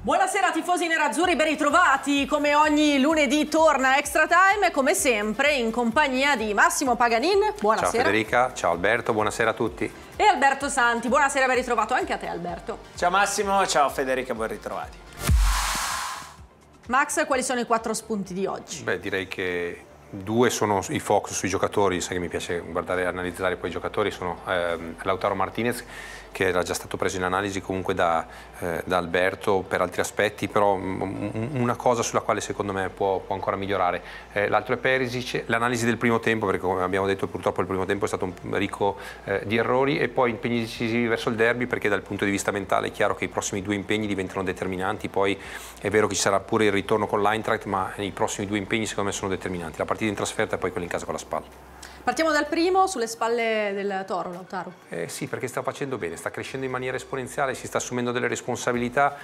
Buonasera tifosi nerazzurri, ben ritrovati. Come ogni lunedì torna Extra Time, come sempre in compagnia di Massimo Paganin. Buonasera. Ciao Federica, ciao Alberto, buonasera a tutti. E Alberto Santi, buonasera, ben ritrovato anche a te Alberto. Ciao Massimo, ciao Federica, ben ritrovati. Max, quali sono i 4 spunti di oggi? Beh, direi che 2 sono i focus sui giocatori, sai che mi piace guardare e analizzare poi i giocatori, sono Lautaro Martinez, che era già stato preso in analisi comunque da Alberto per altri aspetti, però una cosa sulla quale secondo me può ancora migliorare. L'altro è Perisic, l'analisi del primo tempo, perché come abbiamo detto purtroppo il primo tempo è stato ricco di errori, e poi impegni decisivi verso il derby, perché dal punto di vista mentale è chiaro che i prossimi 2 impegni diventano determinanti. Poi è vero che ci sarà pure il ritorno con l'Eintracht, ma i prossimi 2 impegni secondo me sono determinanti, la partita in trasferta e poi quella in casa con la Spal. Partiamo dal primo, sulle spalle del Toro, Lautaro. Sì, perché sta facendo bene, sta crescendo in maniera esponenziale, si sta assumendo delle responsabilità.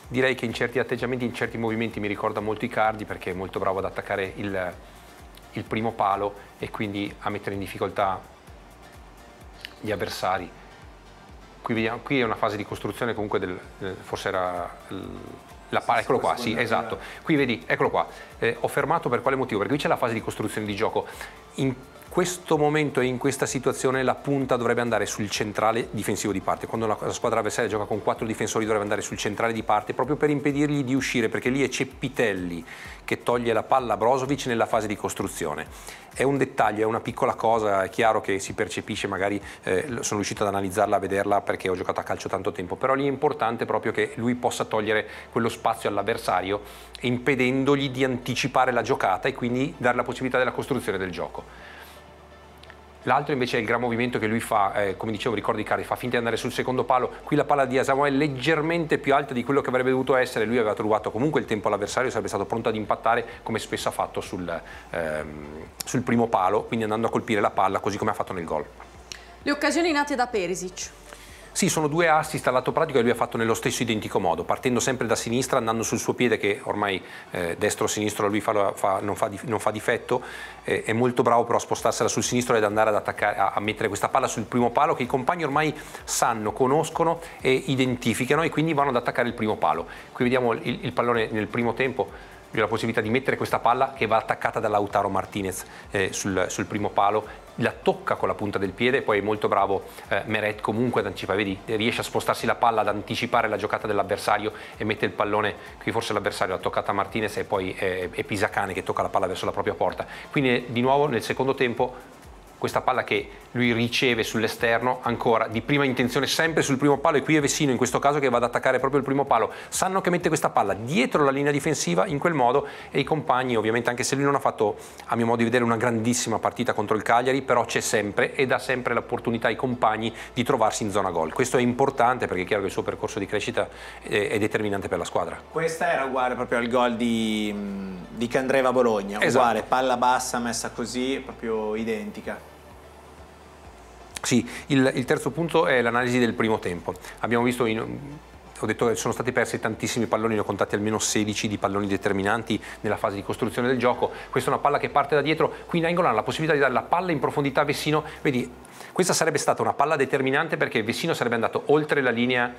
Direi che in certi atteggiamenti, in certi movimenti mi ricorda molto Icardi, perché è molto bravo ad attaccare il primo palo e quindi a mettere in difficoltà gli avversari. Qui è una fase di costruzione comunque forse era la palla, eccolo qua, sì, esatto. Qui vedi, eccolo qua. Ho fermato per quale motivo? Perché qui c'è la fase di costruzione di gioco. In questo momento e in questa situazione la punta dovrebbe andare sul centrale difensivo di parte. Quando la squadra avversaria gioca con 4 difensori dovrebbe andare sul centrale di parte, proprio per impedirgli di uscire, perché lì è Ceppitelli che toglie la palla a Brozovic nella fase di costruzione. È un dettaglio, è una piccola cosa, è chiaro che si percepisce, magari sono riuscito ad analizzarla, a vederla perché ho giocato a calcio tanto tempo, però lì è importante proprio che lui possa togliere quello spazio all'avversario, impedendogli di anticipare la giocata e quindi dare la possibilità della costruzione del gioco. L'altro invece è il gran movimento che lui fa, come dicevo, ricordi Icardi, fa finta di andare sul secondo palo. Qui la palla di Asamoah è leggermente più alta di quello che avrebbe dovuto essere, lui aveva trovato comunque il tempo all'avversario, sarebbe stato pronto ad impattare come spesso ha fatto sul primo palo, quindi andando a colpire la palla così come ha fatto nel gol. Le occasioni nate da Perisic. Sì, sono 2 assist al lato pratico e lui ha fatto nello stesso identico modo, partendo sempre da sinistra, andando sul suo piede che ormai destro-sinistro lui non fa difetto, è molto bravo però a spostarsela sul sinistro ed andare ad attaccare, a mettere questa palla sul primo palo che i compagni ormai sanno, conoscono e identificano, e quindi vanno ad attaccare il primo palo. Qui vediamo il pallone nel primo tempo. Lui ha la possibilità di mettere questa palla che va attaccata da Lautaro Martinez sul primo palo, la tocca con la punta del piede e poi è molto bravo Meret comunque ad anticipare, vedi, riesce a spostarsi la palla, ad anticipare la giocata dell'avversario e mette il pallone, qui forse l'avversario l'ha toccata Martinez e poi è Pisacane che tocca la palla verso la propria porta. Quindi di nuovo nel secondo tempo questa palla che lui riceve sull'esterno, ancora di prima intenzione sempre sul primo palo, e qui è Vecino in questo caso che va ad attaccare proprio il primo palo. Sanno che mette questa palla dietro la linea difensiva in quel modo, e i compagni ovviamente, anche se lui non ha fatto a mio modo di vedere una grandissima partita contro il Cagliari, però c'è sempre e dà sempre l'opportunità ai compagni di trovarsi in zona gol. Questo è importante perché è chiaro che il suo percorso di crescita è determinante per la squadra. Questa era uguale proprio al gol di Candreva Bologna, esatto. Uguale, palla bassa messa così, proprio identica. Sì, il terzo punto è l'analisi del primo tempo. Abbiamo visto, ho detto che sono stati persi tantissimi palloni, ne ho contati almeno 16 di palloni determinanti nella fase di costruzione del gioco. Questa è una palla che parte da dietro, qui Nainggolan ha la possibilità di dare la palla in profondità a Vecino. Vedi, questa sarebbe stata una palla determinante perché Vecino sarebbe andato oltre la linea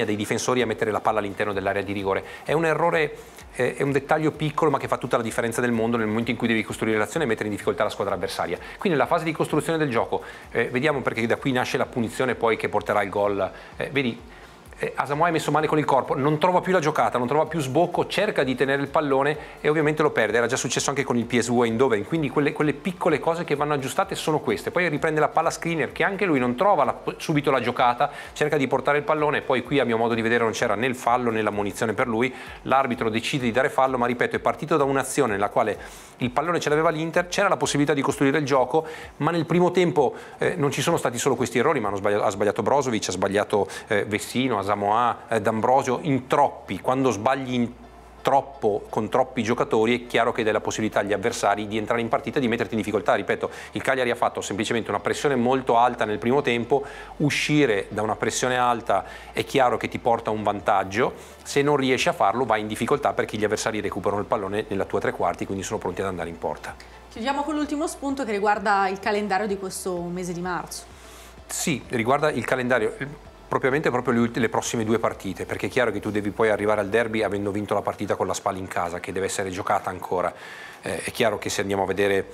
dei difensori a mettere la palla all'interno dell'area di rigore. È un errore, è un dettaglio piccolo ma che fa tutta la differenza del mondo nel momento in cui devi costruire l'azione e mettere in difficoltà la squadra avversaria. Quindi nella fase di costruzione del gioco, vediamo, perché da qui nasce la punizione poi che porterà il gol. Vedi, Asamoah è messo male con il corpo, non trova più la giocata, non trova più sbocco, cerca di tenere il pallone e ovviamente lo perde. Era già successo anche con il PSV Eindhoven, quindi quelle piccole cose che vanno aggiustate sono queste. Poi riprende la palla Skriniar, che anche lui non trova subito la giocata, cerca di portare il pallone. Poi qui a mio modo di vedere non c'era né il fallo né l'ammonizione per lui, l'arbitro decide di dare fallo, ma ripeto, è partito da un'azione nella quale il pallone ce l'aveva l'Inter, c'era la possibilità di costruire il gioco, ma nel primo tempo non ci sono stati solo questi errori, ma ha sbagliato Brozovic, ha sbagliato Vecino, Asamoah, D'Ambrosio, in troppi. Quando sbagli troppo con troppi giocatori è chiaro che dai la possibilità agli avversari di entrare in partita e di metterti in difficoltà. Ripeto, il Cagliari ha fatto semplicemente una pressione molto alta nel primo tempo. Uscire da una pressione alta è chiaro che ti porta un vantaggio, se non riesci a farlo vai in difficoltà perché gli avversari recuperano il pallone nella tua tre quarti, quindi sono pronti ad andare in porta. Chiudiamo con l'ultimo spunto che riguarda il calendario di questo mese di marzo. Sì, riguarda il calendario. Propriamente proprio le prossime 2 partite, perché è chiaro che tu devi poi arrivare al derby avendo vinto la partita con la Spal in casa, che deve essere giocata ancora. È chiaro che se andiamo a vedere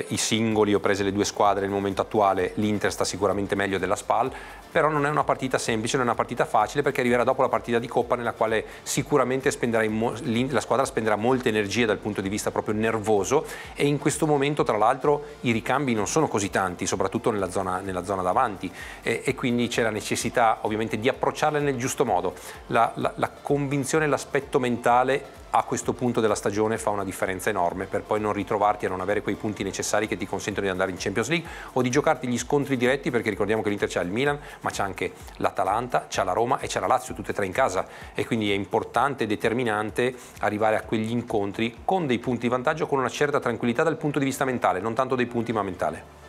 i singoli, ho prese le 2 squadre nel momento attuale, l'Inter sta sicuramente meglio della Spal, però non è una partita semplice, non è una partita facile, perché arriverà dopo la partita di Coppa nella quale sicuramente la squadra spenderà molte energie dal punto di vista proprio nervoso, e in questo momento tra l'altro i ricambi non sono così tanti, soprattutto nella zona davanti, e quindi c'è la necessità ovviamente di approcciarle nel giusto modo. La convinzione e l'aspetto mentale a questo punto della stagione fa una differenza enorme, per poi non ritrovarti a non avere quei punti necessari che ti consentono di andare in Champions League o di giocarti gli scontri diretti, perché ricordiamo che l'Inter c'ha il Milan, ma c'è anche l'Atalanta, c'ha la Roma e c'ha la Lazio, tutte e 3 in casa, e quindi è importante e determinante arrivare a quegli incontri con dei punti di vantaggio, con una certa tranquillità dal punto di vista mentale, non tanto dei punti ma mentale.